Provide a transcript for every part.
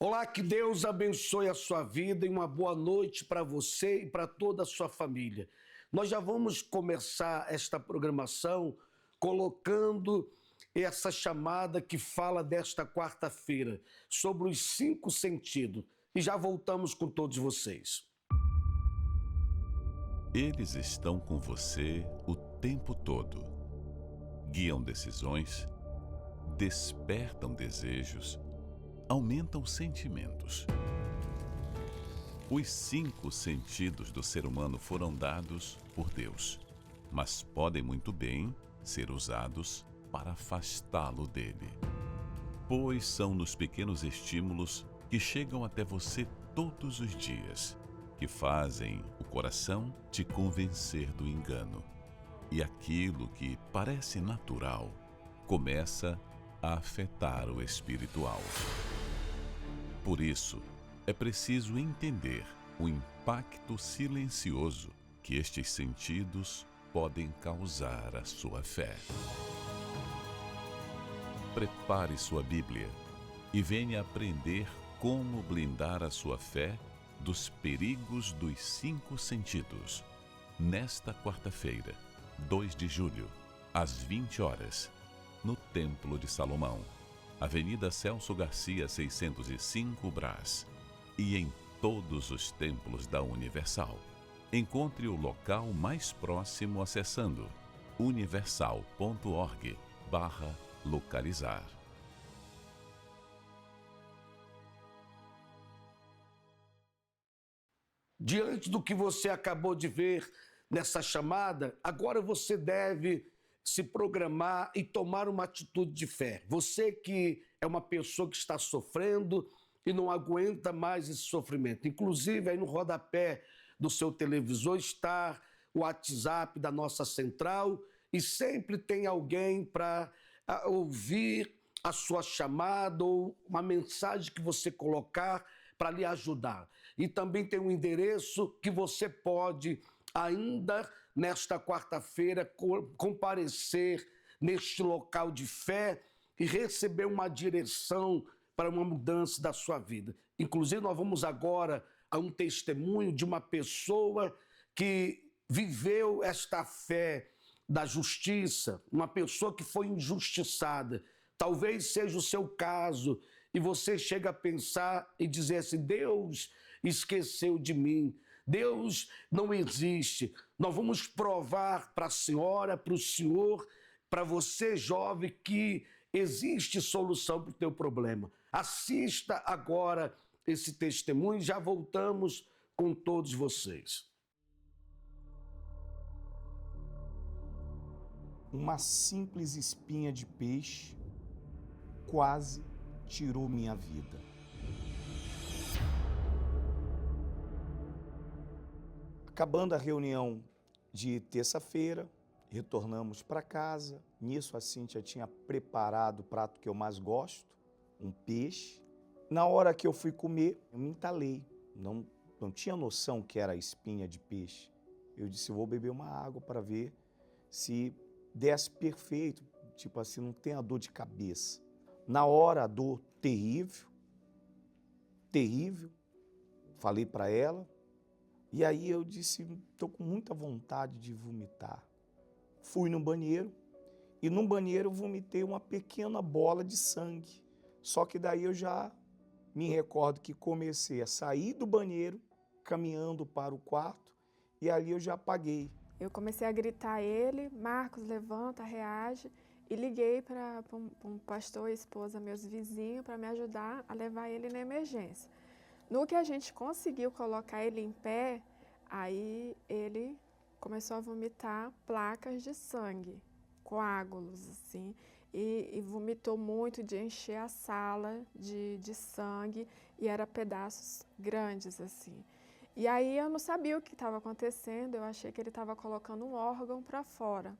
Olá, que Deus abençoe a sua vida e uma boa noite para você e para toda a sua família. Nós já vamos começar esta programação colocando essa chamada que fala desta quarta-feira sobre os 5 sentidos. E já voltamos com todos vocês. Eles estão com você o tempo todo. Guiam decisões, despertam desejos, aumentam sentimentos. Os 5 sentidos do ser humano foram dados por Deus, mas podem muito bem ser usados para afastá-lo dele. Pois são nos pequenos estímulos que chegam até você todos os dias que fazem o coração te convencer do engano. E aquilo que parece natural começa a afetar o espiritual. Por isso, é preciso entender o impacto silencioso que estes sentidos podem causar à sua fé. Prepare sua Bíblia e venha aprender como blindar a sua fé dos perigos dos 5 sentidos. Nesta quarta-feira, 2 de julho, às 20 horas, no Templo de Salomão, Avenida Celso Garcia, 605 Brás, e em todos os templos da Universal. Encontre o local mais próximo acessando universal.org/localizar. Diante do que você acabou de ver nessa chamada, agora você deve se programar e tomar uma atitude de fé. Você que é uma pessoa que está sofrendo e não aguenta mais esse sofrimento. Inclusive, aí no rodapé do seu televisor está o WhatsApp da nossa central e sempre tem alguém para ouvir a sua chamada ou uma mensagem que você colocar para lhe ajudar. E também tem um endereço que você pode, ainda nesta quarta-feira, comparecer neste local de fé e receber uma direção para uma mudança da sua vida. Inclusive, nós vamos agora a um testemunho de uma pessoa que viveu esta fé da justiça, uma pessoa que foi injustiçada. Talvez seja o seu caso e você chega a pensar e dizer assim: Deus esqueceu de mim, Deus não existe. Nós vamos provar para a senhora, para o senhor, para você jovem, que existe solução para o teu problema. Assista agora esse testemunho e já voltamos com todos vocês. Uma simples espinha de peixe quase tirou minha vida. Acabando a reunião de terça-feira, retornamos para casa. Nisso a Cíntia tinha preparado o prato que eu mais gosto, um peixe. Na hora que eu fui comer, eu me entalei. Não tinha noção que era espinha de peixe. Eu disse: vou beber uma água para ver se desse perfeito, tipo assim, não tem a dor de cabeça. Na hora, a dor terrível, terrível. Falei para ela. E aí eu disse: estou com muita vontade de vomitar. Fui no banheiro e no banheiro eu vomitei uma pequena bola de sangue. Só que daí eu já me recordo que comecei a sair do banheiro, caminhando para o quarto, e ali eu já apaguei. Eu comecei a gritar a ele: Marcos, levanta, reage. E liguei para um pastor e esposa, meus vizinhos, para me ajudar a levar ele na emergência. No que a gente conseguiu colocar ele em pé, aí ele começou a vomitar placas de sangue, coágulos, assim, e vomitou muito, de encher a sala de sangue, e era pedaços grandes, assim. E aí eu não sabia o que estava acontecendo, eu achei que ele estava colocando um órgão para fora.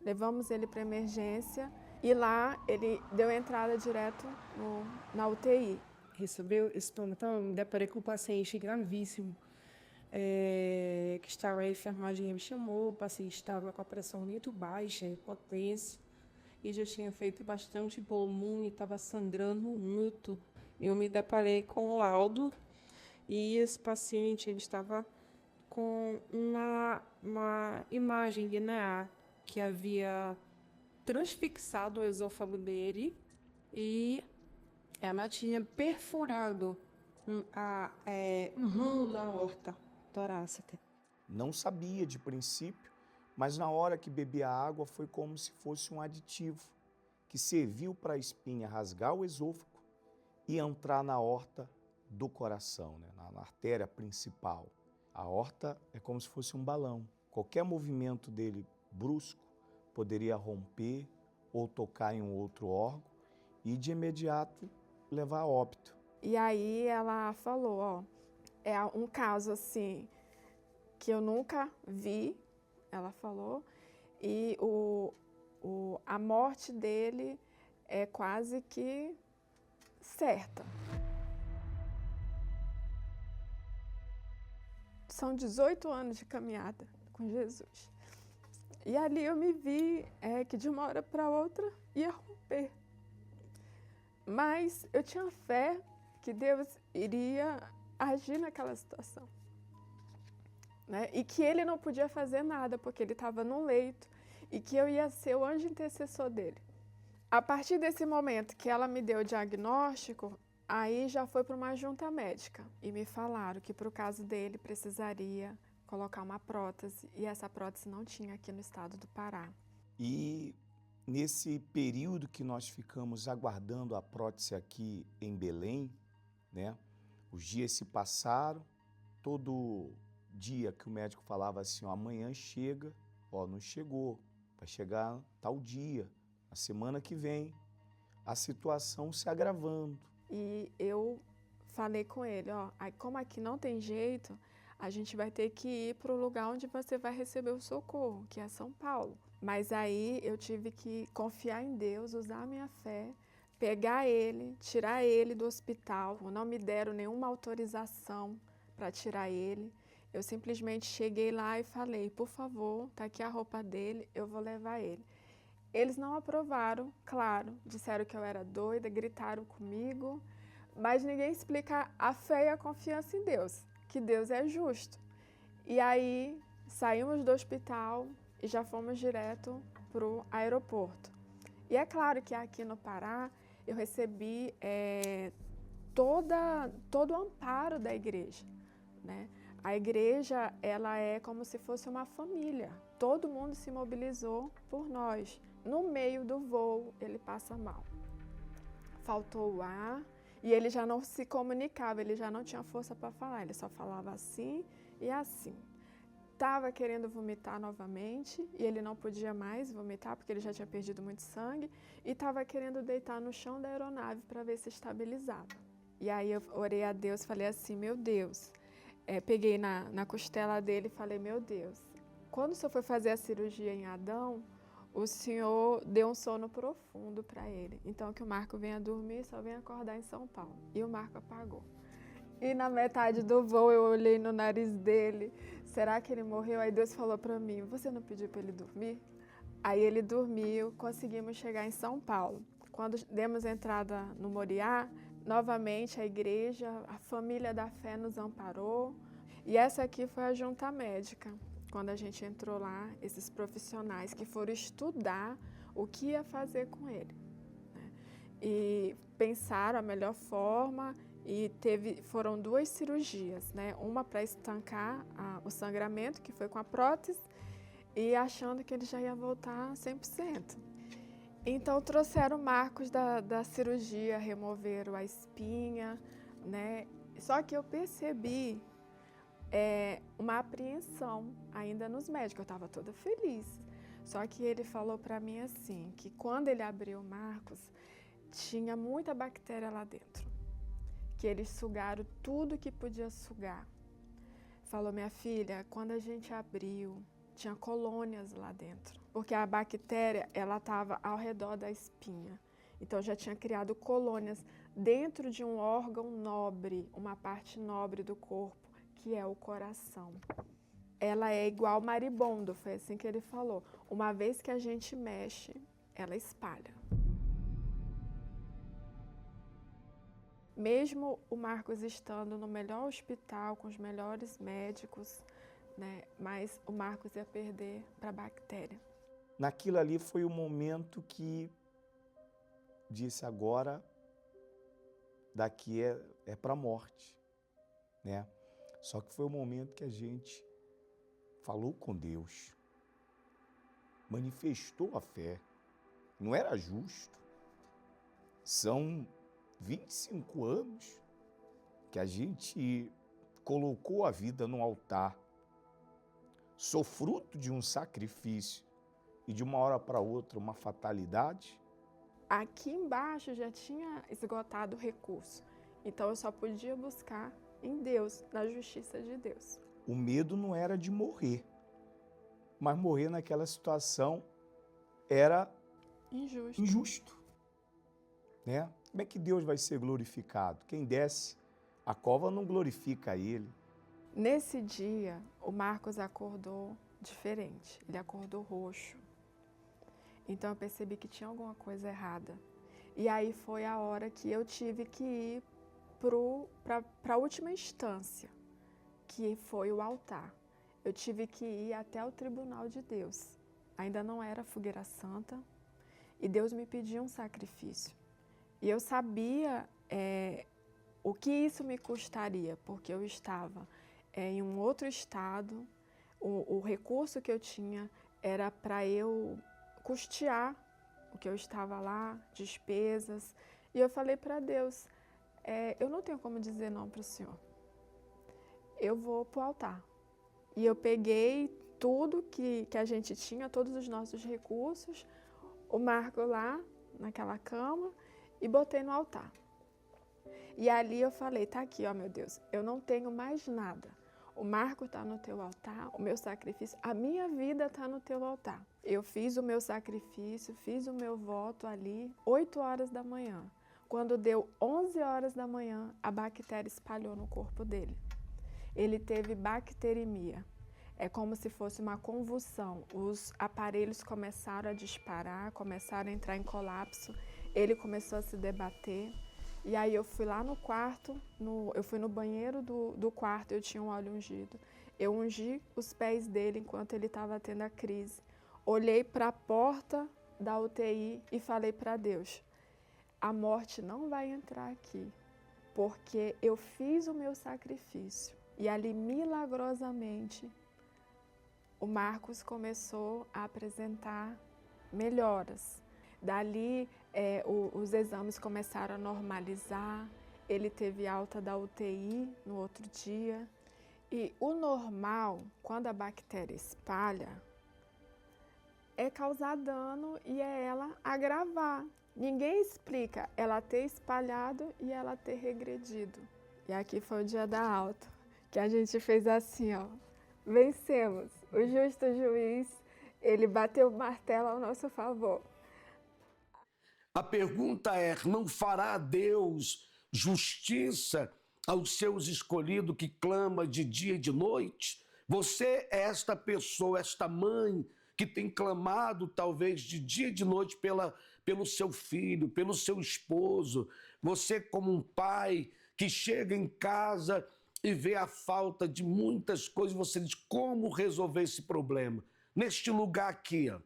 Levamos ele para emergência e lá ele deu entrada direto na UTI. Recebeu esse plantão, me deparei com um paciente gravíssimo, que estava, a enfermagem me chamou, o paciente estava com a pressão muito baixa, impotência, e já tinha feito bastante pulmão e estava sangrando muito. eu me deparei com o laudo e esse paciente ele estava com uma imagem linear que havia transfixado o esôfago dele e ela tinha perfurado um ramo da aorta torácica. Não sabia de princípio, mas na hora que bebi a água foi como se fosse um aditivo que serviu para a espinha rasgar o esôfago e entrar na aorta do coração, né? Na artéria principal. A aorta é como se fosse um balão. Qualquer movimento dele brusco poderia romper ou tocar em um outro órgão e de imediato levar a óbito. E aí ela falou, ó, é um caso assim que eu nunca vi, ela falou, e a morte dele é quase que certa. São 18 anos de caminhada com Jesus. E ali eu me vi que de uma hora para outra ia romper. Mas eu tinha fé que Deus iria agir naquela situação. Né? E que ele não podia fazer nada, porque ele estava no leito, e que eu ia ser o anjo intercessor dele. A partir desse momento que ela me deu o diagnóstico, aí já foi para uma junta médica, e me falaram que para o caso dele precisaria colocar uma prótese, e essa prótese não tinha aqui no estado do Pará. E nesse período que nós ficamos aguardando a prótese aqui em Belém, né? Os dias se passaram, todo dia que o médico falava assim, ó, amanhã chega, ó, não chegou, vai chegar tal dia, a semana que vem, a situação se agravando. E eu falei com ele, ó, aí como aqui não tem jeito, a gente vai ter que ir para o lugar onde você vai receber o socorro, que é São Paulo. Mas aí eu tive que confiar em Deus, usar a minha fé, pegar ele, tirar ele do hospital. Não me deram nenhuma autorização para tirar ele. Eu simplesmente cheguei lá e falei, por favor, tá aqui a roupa dele, eu vou levar ele. Eles não aprovaram, claro, disseram que eu era doida, gritaram comigo, mas ninguém explica a fé e a confiança em Deus, que Deus é justo. E aí saímos do hospital e já fomos direto para o aeroporto. E é claro que aqui no Pará eu recebi todo o amparo da igreja, né? A igreja, ela é como se fosse uma família. Todo mundo se mobilizou por nós. No meio do voo, ele passa mal. Faltou o ar e ele já não se comunicava, ele já não tinha força para falar, ele só falava assim e assim. Estava querendo vomitar novamente e ele não podia mais vomitar porque ele já tinha perdido muito sangue e estava querendo deitar no chão da aeronave para ver se estabilizava. E aí eu orei a Deus, falei assim, meu Deus, peguei na costela dele e falei, meu Deus, quando o senhor foi fazer a cirurgia em Adão, o senhor deu um sono profundo para ele. Então que o Marco venha dormir, só venha acordar em São Paulo. E o Marco apagou. E na metade do voo eu olhei no nariz dele, será que ele morreu? Aí Deus falou para mim, você não pediu para ele dormir? Aí ele dormiu, conseguimos chegar em São Paulo. Quando demos entrada no Moriá, novamente a igreja, a família da fé nos amparou. E essa aqui foi a junta médica. Quando a gente entrou lá, esses profissionais que foram estudar o que ia fazer com ele, né? E pensaram a melhor forma e foram 2 cirurgias, né? Uma para estancar o sangramento, que foi com a prótese, e achando que ele já ia voltar 100%. Então trouxeram marcos da cirurgia, removeram a espinha, né? Só que eu percebi uma apreensão ainda nos médicos, eu estava toda feliz. Só que ele falou para mim assim, que quando ele abriu o Marcos, tinha muita bactéria lá dentro, que eles sugaram tudo que podia sugar. Falou, minha filha, quando a gente abriu, tinha colônias lá dentro, porque a bactéria, ela estava ao redor da espinha. Então já tinha criado colônias dentro de um órgão nobre, uma parte nobre do corpo, que é o coração. Ela é igual maribondo, foi assim que ele falou. Uma vez que a gente mexe, ela espalha. mesmo o Marcos estando no melhor hospital, com os melhores médicos, né, mas o Marcos ia perder para a bactéria. Naquilo ali foi o momento que disse agora, daqui é para a morte, né? Só que foi o momento que a gente falou com Deus, manifestou a fé. Não era justo. São 25 anos que a gente colocou a vida no altar. Sou fruto de um sacrifício e de uma hora para outra uma fatalidade. Aqui embaixo já tinha esgotado o recurso, então eu só podia buscar em Deus, na justiça de Deus. O medo não era de morrer, mas morrer naquela situação era injusto, né? Como é que Deus vai ser glorificado? Quem desce a cova não glorifica Ele. Nesse dia, o Marcos acordou diferente, ele acordou roxo. Então eu percebi que tinha alguma coisa errada. E aí foi a hora que eu tive que ir para a última instância, que foi o altar. Eu tive que ir até o tribunal de Deus. Ainda não era fogueira santa e Deus me pediu um sacrifício. E eu sabia o que isso me custaria, porque eu estava em um outro estado, o recurso que eu tinha era para eu custear o que eu estava lá, despesas. E eu falei para Deus, eu não tenho como dizer não para o Senhor. Eu vou para o altar. E eu peguei tudo que a gente tinha, todos os nossos recursos, o Marco lá, naquela cama, e botei no altar. E ali eu falei, tá aqui, ó meu Deus, eu não tenho mais nada. O Marco está no teu altar, o meu sacrifício, a minha vida está no teu altar. Eu fiz o meu sacrifício, fiz o meu voto ali, 8 horas da manhã. Quando deu 11 horas da manhã, a bactéria espalhou no corpo dele. Ele teve bacteremia. É como se fosse uma convulsão. Os aparelhos começaram a disparar, começaram a entrar em colapso. Ele começou a se debater. E aí eu fui lá no quarto, eu fui no banheiro do quarto, eu tinha um óleo ungido. Eu ungi os pés dele enquanto ele estava tendo a crise. Olhei para a porta da UTI e falei para Deus, a morte não vai entrar aqui, porque eu fiz o meu sacrifício. E ali, milagrosamente, o Marcos começou a apresentar melhoras. Dali, os exames começaram a normalizar, ele teve alta da UTI no outro dia. E o normal, quando a bactéria espalha, é causar dano e é ela agravar. Ninguém explica ela ter espalhado e ela ter regredido. E aqui foi o dia da alta, que a gente fez assim, ó. Vencemos. O justo juiz, ele bateu o martelo ao nosso favor. A pergunta é, não fará Deus justiça aos seus escolhidos que clama de dia e de noite? Você é esta pessoa, esta mãe que tem clamado talvez de dia e de noite pelo seu filho, pelo seu esposo. Você como um pai que chega em casa e vê a falta de muitas coisas, você diz, como resolver esse problema? Neste lugar aqui, ó,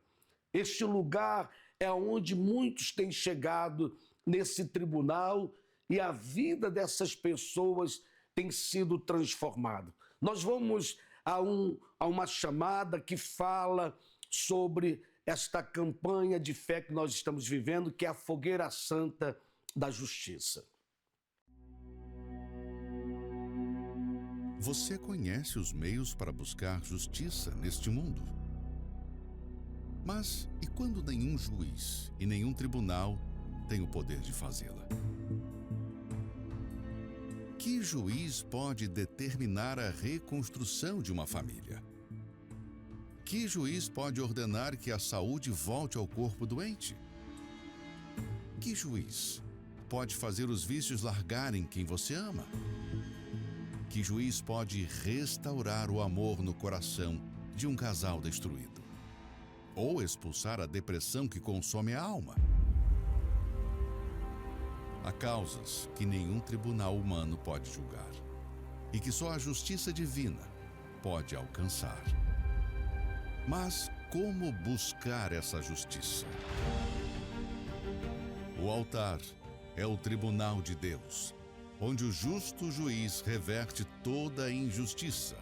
este lugar é onde muitos têm chegado nesse tribunal e a vida dessas pessoas tem sido transformada. Nós vamos a uma chamada que fala sobre esta campanha de fé que nós estamos vivendo, que é a Fogueira Santa da Justiça. Você conhece os meios para buscar justiça neste mundo? Mas e quando nenhum juiz e nenhum tribunal tem o poder de fazê-la? Que juiz pode determinar a reconstrução de uma família? Que juiz pode ordenar que a saúde volte ao corpo doente? Que juiz pode fazer os vícios largarem quem você ama? Que juiz pode restaurar o amor no coração de um casal destruído? Ou expulsar a depressão que consome a alma? Há causas que nenhum tribunal humano pode julgar e que só a justiça divina pode alcançar. Mas como buscar essa justiça? O altar é o tribunal de Deus, onde o justo juiz reverte toda a injustiça.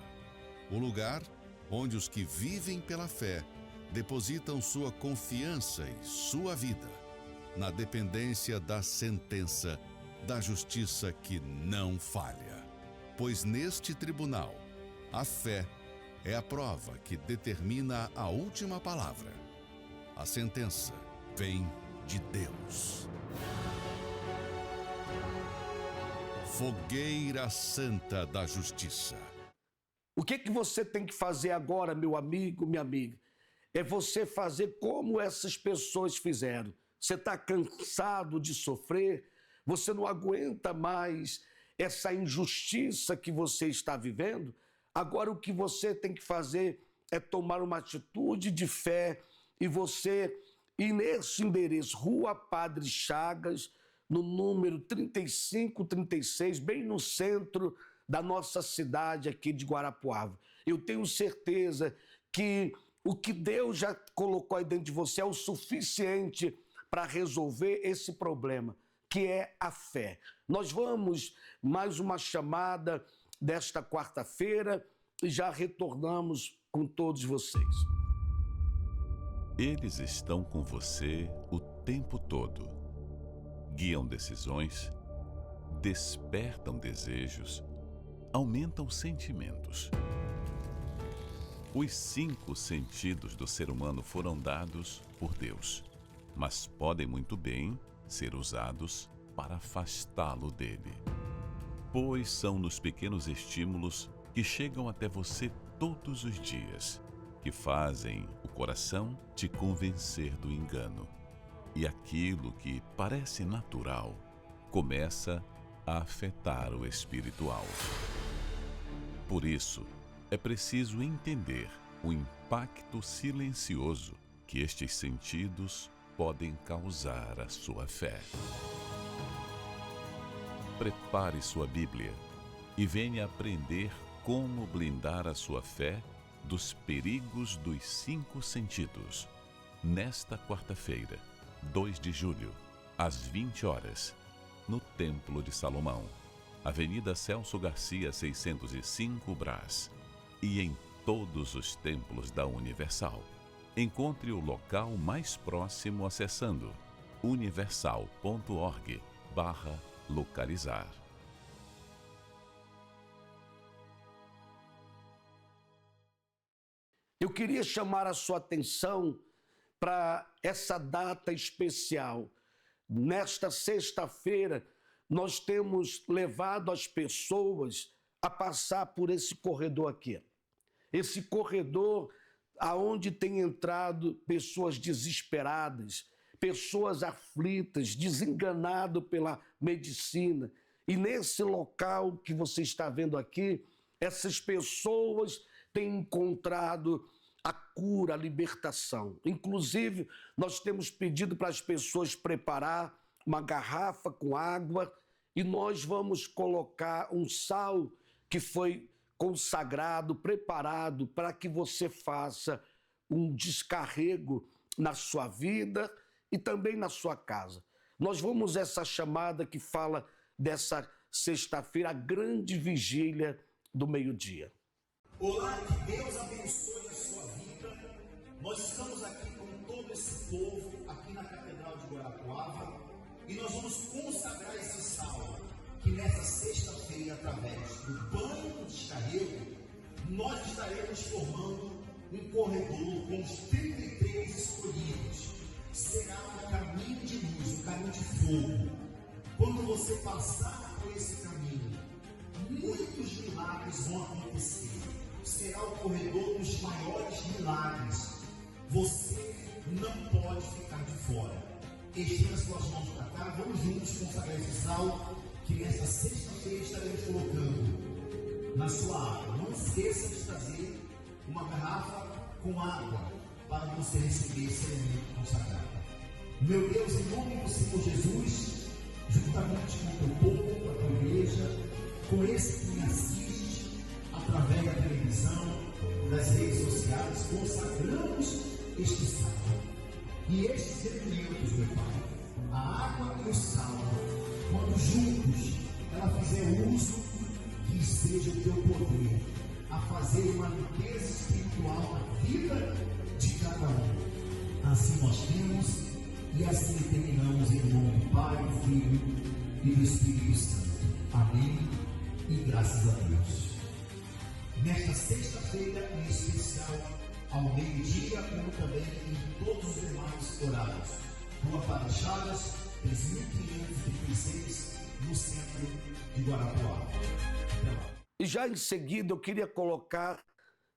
O lugar onde os que vivem pela fé depositam sua confiança e sua vida na dependência da sentença da justiça que não falha. Pois neste tribunal, a fé é a prova que determina a última palavra. A sentença vem de Deus. Fogueira Santa da Justiça. O que você tem que fazer agora, meu amigo, minha amiga? É você fazer como essas pessoas fizeram. Você está cansado de sofrer, você não aguenta mais essa injustiça que você está vivendo. Agora o que você tem que fazer é tomar uma atitude de fé e você ir nesse endereço, Rua Padre Chagas, no número 3536, bem no centro da nossa cidade aqui de Guarapuava. Eu tenho certeza que o que Deus já colocou aí dentro de você é o suficiente para resolver esse problema, que é a fé. Nós vamos mais uma chamada desta quarta-feira e já retornamos com todos vocês. Eles estão com você o tempo todo. Guiam decisões, despertam desejos, aumentam sentimentos. Os 5 sentidos do ser humano foram dados por Deus, mas podem muito bem ser usados para afastá-lo dele. Pois são nos pequenos estímulos que chegam até você todos os dias, que fazem o coração te convencer do engano. E aquilo que parece natural começa a afetar o espiritual. Por isso, é preciso entender o impacto silencioso que estes sentidos podem causar à sua fé. Prepare sua Bíblia e venha aprender como blindar a sua fé dos perigos dos 5 sentidos. Nesta quarta-feira, 2 de julho, às 20 horas, no Templo de Salomão, Avenida Celso Garcia, 605, Brás, e em todos os templos da Universal. Encontre o local mais próximo acessando universal.org/localizar. Eu queria chamar a sua atenção para essa data especial. Nesta sexta-feira, nós temos levado as pessoas a passar por esse corredor aqui. Esse corredor aonde tem entrado pessoas desesperadas, pessoas aflitas, desenganado pela medicina. E nesse local que você está vendo aqui, essas pessoas têm encontrado a cura, a libertação. Inclusive, nós temos pedido para as pessoas preparar uma garrafa com água e nós vamos colocar um sal que foi consagrado, preparado para que você faça um descarrego na sua vida e também na sua casa. Nós vamos essa chamada que fala dessa sexta-feira, a grande vigília do meio-dia. Olá, que Deus abençoe a sua vida. Nós estamos aqui com todo esse povo, aqui na Catedral de Guarapuava, e nós vamos consagrar esse sal, que nessa sexta-feira, através do banho do descarrego, nós estaremos formando um corredor com os 33 escolhidos. Será um caminho de luz, um caminho de fogo. Quando você passar por esse caminho, muitos milagres vão acontecer. Será o corredor dos maiores milagres. Você não pode ficar de fora. Estenda as suas mãos para cá, vamos juntos consagrar esse sal que nessa sexta-feira estaremos colocando na sua água. Não esqueça de trazer uma garrafa com água para você receber esse elemento consagrado. Meu Deus, em nome do Senhor Jesus, juntamente com o teu povo, com a tua igreja, com esse que me assiste através da televisão, das redes sociais, consagramos este sábado. E estes elementos, meu Pai, a água e o sal, quando juntos ela fizer uso, que seja o teu poder a fazer uma limpeza espiritual na vida de cada um. Assim nós temos e assim terminamos em nome do Pai, do Filho e do Espírito Santo. Amém e graças a Deus. Nesta sexta-feira, em especial, ao meio-dia, como também em todos os demais horários. Rua Parachadas, 3536, no centro de Guarapuava. Até lá. E já em seguida eu queria colocar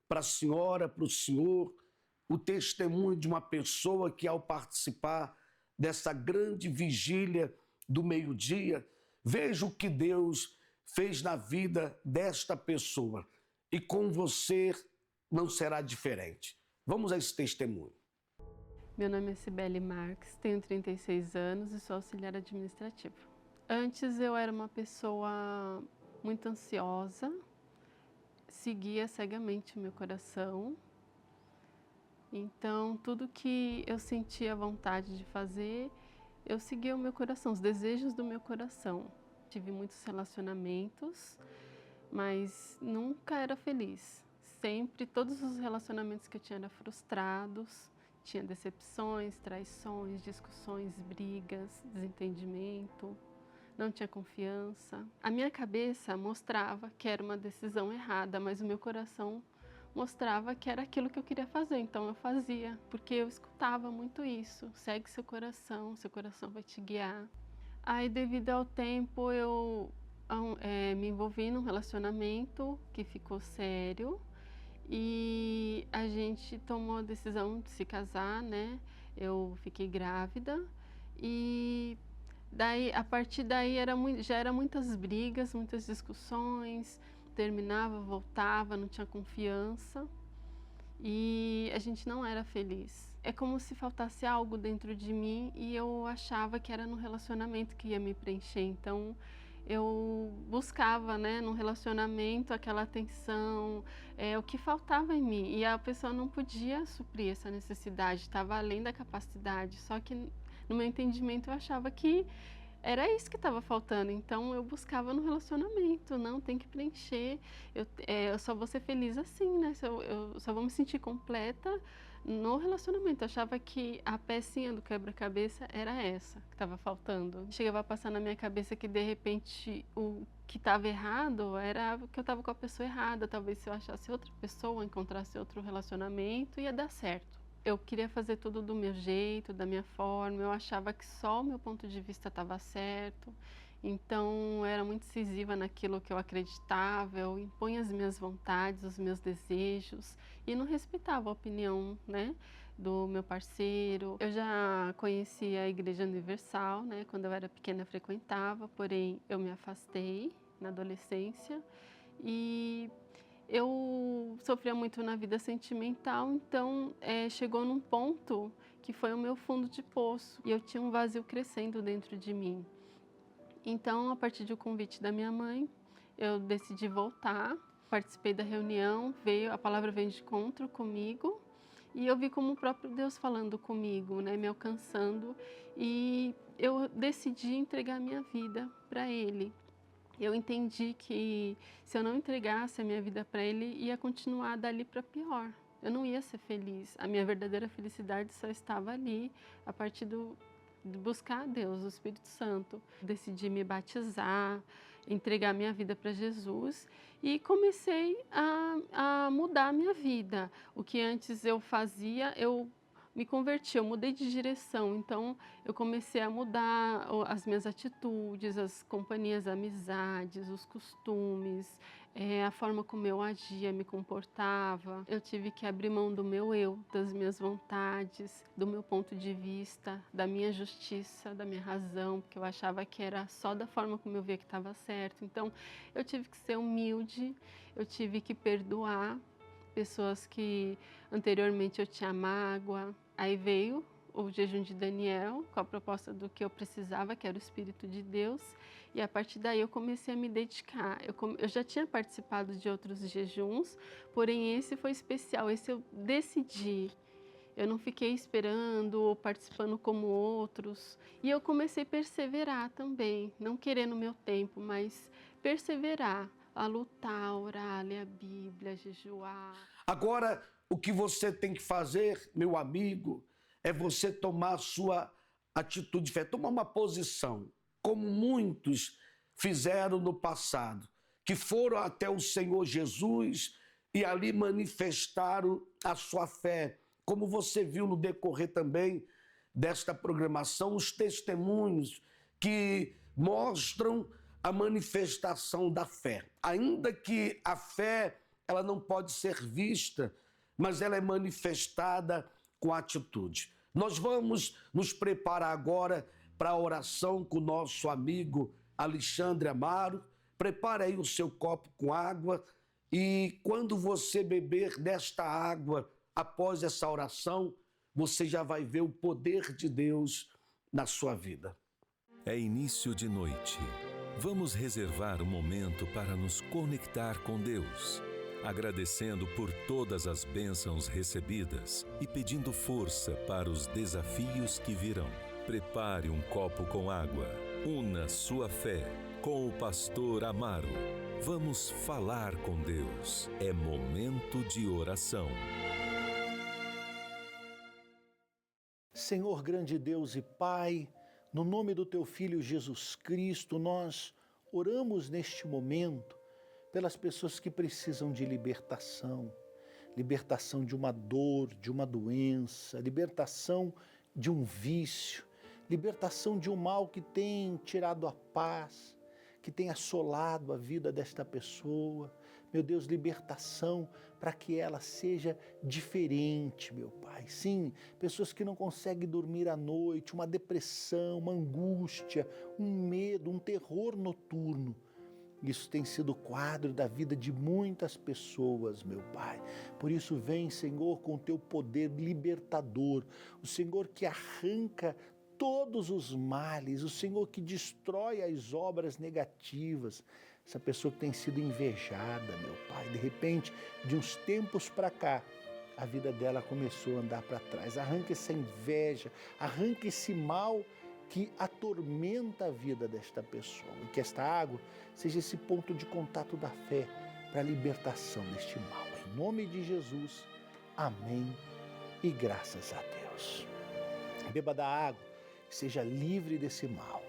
para a senhora, para o senhor, o testemunho de uma pessoa que, ao participar dessa grande vigília do meio-dia, veja o que Deus fez na vida desta pessoa. E com você não será diferente. Vamos a esse testemunho. Meu nome é Cibele Marques, tenho 36 anos e sou auxiliar administrativa. Antes eu era uma pessoa muito ansiosa, seguia cegamente o meu coração. Então, tudo que eu sentia vontade de fazer, eu seguia o meu coração, os desejos do meu coração. Tive muitos relacionamentos, mas nunca era feliz. Sempre, todos os relacionamentos que eu tinha eram frustrados, tinha decepções, traições, discussões, brigas, desentendimento, não tinha confiança. A minha cabeça mostrava que era uma decisão errada, mas o meu coração mostrava que era aquilo que eu queria fazer, então eu fazia, porque eu escutava muito isso, segue seu coração vai te guiar. Aí, devido ao tempo, eu me envolvi num relacionamento que ficou sério e a gente tomou a decisão de se casar, né? Eu fiquei grávida e daí, a partir daí já era muitas brigas, muitas discussões, terminava, voltava, não tinha confiança e a gente não era feliz. É como se faltasse algo dentro de mim e eu achava que era no relacionamento que ia me preencher. Então, eu buscava, né, no relacionamento aquela atenção, o que faltava em mim. E a pessoa não podia suprir essa necessidade, estava além da capacidade. Só que, no meu entendimento, eu achava que era isso que estava faltando. Então, eu buscava no relacionamento, não, tem que preencher. Eu só vou ser feliz assim, né? Eu só vou me sentir completa no relacionamento. Eu achava que a pecinha do quebra-cabeça era essa que estava faltando. Chegava a passar na minha cabeça que, de repente, o que estava errado era que eu estava com a pessoa errada. Talvez se eu achasse outra pessoa, encontrasse outro relacionamento, ia dar certo. Eu queria fazer tudo do meu jeito, da minha forma. Eu achava que só o meu ponto de vista estava certo. Então, eu era muito incisiva naquilo que eu acreditava. Eu impunha as minhas vontades, os meus desejos e não respeitava a opinião, né, do meu parceiro. Eu já conhecia a Igreja Universal, né? Quando eu era pequena eu frequentava, porém eu me afastei na adolescência e eu sofria muito na vida sentimental, então chegou num ponto que foi o meu fundo de poço e eu tinha um vazio crescendo dentro de mim. Então, a partir do convite da minha mãe, eu decidi voltar, participei da reunião, a palavra veio de encontro comigo e eu vi como o próprio Deus falando comigo, né, me alcançando, e eu decidi entregar minha vida para Ele. Eu entendi que se eu não entregasse a minha vida para Ele, ia continuar dali para pior. Eu não ia ser feliz. A minha verdadeira felicidade só estava ali, a partir de buscar a Deus, o Espírito Santo. Decidi me batizar, entregar minha vida para Jesus e comecei a mudar a minha vida. O que antes eu fazia, eu me converti, eu mudei de direção, então eu comecei a mudar as minhas atitudes, as companhias, amizades, os costumes, a forma como eu agia, me comportava. Eu tive que abrir mão do meu eu, das minhas vontades, do meu ponto de vista, da minha justiça, da minha razão, porque eu achava que era só da forma como eu via que estava certo. Então eu tive que ser humilde, eu tive que perdoar pessoas que anteriormente eu tinha mágoa. Aí veio o jejum de Daniel, com a proposta do que eu precisava, que era o Espírito de Deus. E a partir daí eu comecei a me dedicar. Eu já tinha participado de outros jejuns, porém esse foi especial, esse eu decidi. Eu não fiquei esperando ou participando como outros. E eu comecei a perseverar também, não querer no meu tempo, mas perseverar, a lutar, a orar, ler a Bíblia, jejuar. Agora, o que você tem que fazer, meu amigo, é você tomar a sua atitude de fé, tomar uma posição, como muitos fizeram no passado, que foram até o Senhor Jesus e ali manifestaram a sua fé. Como você viu no decorrer também desta programação, os testemunhos que mostram a manifestação da fé. Ainda que a fé ela não pode ser vista, mas ela é manifestada com atitude. Nós vamos nos preparar agora para a oração com o nosso amigo Alexandre Amaro. Prepare aí o seu copo com água e quando você beber desta água, após essa oração, você já vai ver o poder de Deus na sua vida. É início de noite. Vamos reservar um momento para nos conectar com Deus, agradecendo por todas as bênçãos recebidas e pedindo força para os desafios que virão. Prepare um copo com água. Una sua fé com o pastor Amaro. Vamos falar com Deus. É momento de oração. Senhor, grande Deus e Pai, no nome do Teu Filho Jesus Cristo, nós oramos neste momento pelas pessoas que precisam de libertação. Libertação de uma dor, de uma doença, libertação de um vício, libertação de um mal que tem tirado a paz, que tem assolado a vida desta pessoa. Meu Deus, libertação para que ela seja diferente, meu Pai. Sim, pessoas que não conseguem dormir à noite, uma depressão, uma angústia, um medo, um terror noturno. Isso tem sido o quadro da vida de muitas pessoas, meu Pai. Por isso vem, Senhor, com o Teu poder libertador, o Senhor que arranca todos os males, o Senhor que destrói as obras negativas. Essa pessoa que tem sido invejada, meu Pai, de repente, de uns tempos para cá, a vida dela começou a andar para trás. Arranca essa inveja, arranca esse mal que atormenta a vida desta pessoa. E que esta água seja esse ponto de contato da fé para a libertação deste mal. Em nome de Jesus, amém e graças a Deus. Beba da água, seja livre desse mal.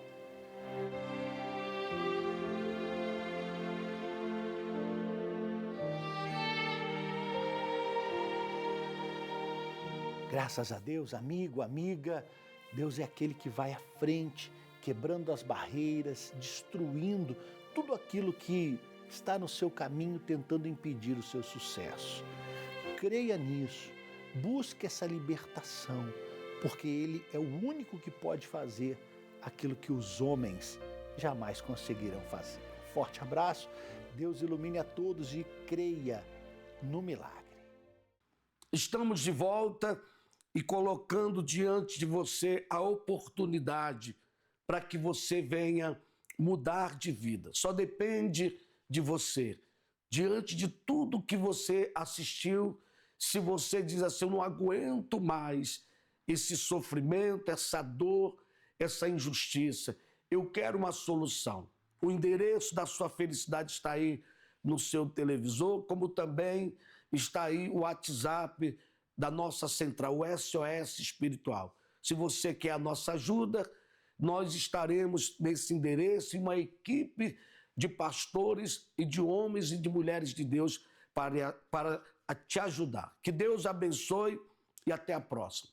Graças a Deus, amigo, amiga, Deus é aquele que vai à frente, quebrando as barreiras, destruindo tudo aquilo que está no seu caminho, tentando impedir o seu sucesso. Creia nisso, busque essa libertação, porque Ele é o único que pode fazer aquilo que os homens jamais conseguirão fazer. Um forte abraço, Deus ilumine a todos e creia no milagre. Estamos de volta e colocando diante de você a oportunidade para que você venha mudar de vida. Só depende de você. Diante de tudo que você assistiu, se você diz assim, eu não aguento mais esse sofrimento, essa dor, essa injustiça, eu quero uma solução. O endereço da sua felicidade está aí no seu televisor, como também está aí o WhatsApp da nossa central, o SOS Espiritual. Se você quer a nossa ajuda, nós estaremos nesse endereço, uma equipe de pastores e de homens e de mulheres de Deus para te ajudar. Que Deus abençoe e até a próxima.